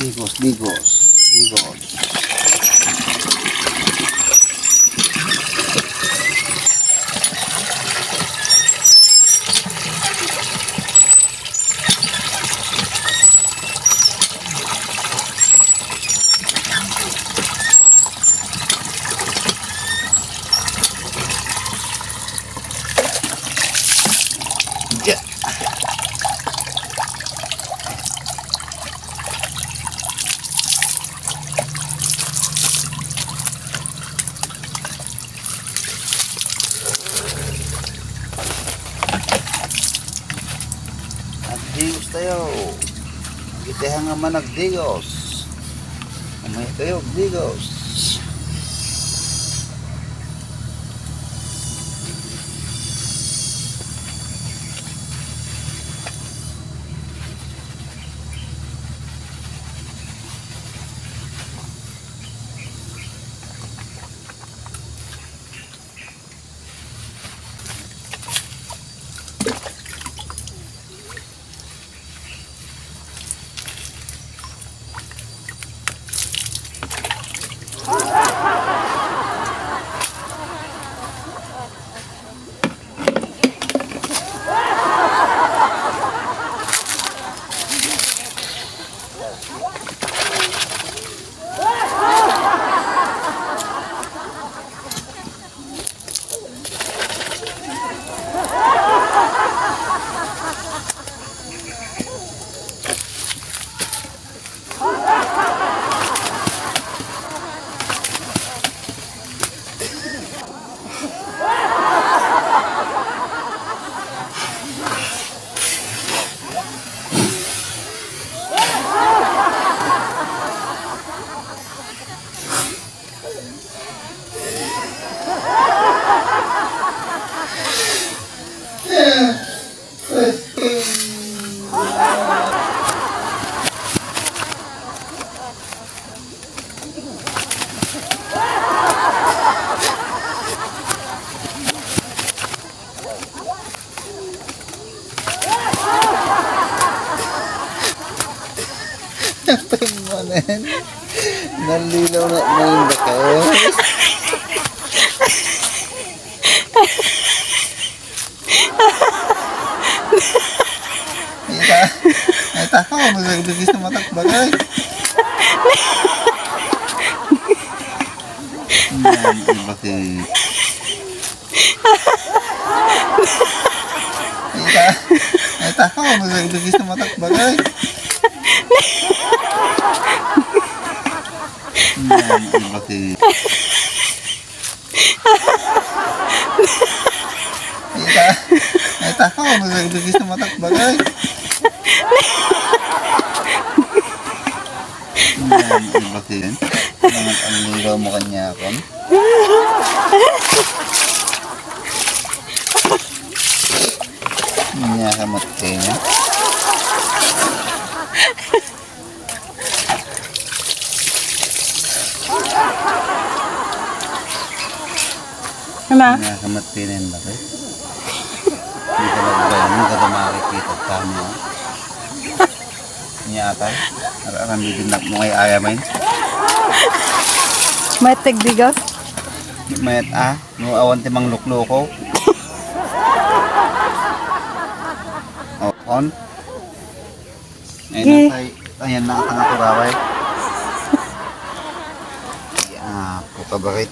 Digos, digos, digos. Yeah. Nagdigos tayo. Gitehan nga man nagdigos. Umay tayo, digos. Manen, nalilaw na ngayon ba kayo? Ay takaw, magbibigis na matakbagay. Bakit? Ay takaw, magbibigis na matakbagay. Bakit? Ay takaw, magbibigis na matakbagay. Bakit? Bakit ang ligaw mo kanya ako? Nanyakamot kayo. Ano? Nanyakamot kayo na yun bakit? Hindi ka nagbayan mo kada makikita at kamo. Niya ata. Aram bibinak mo kay ayamain. May tigdigos? Mayat no awan timang lukloko. On. Ayun na ayan na ang naturaway. Ya, puka bakit?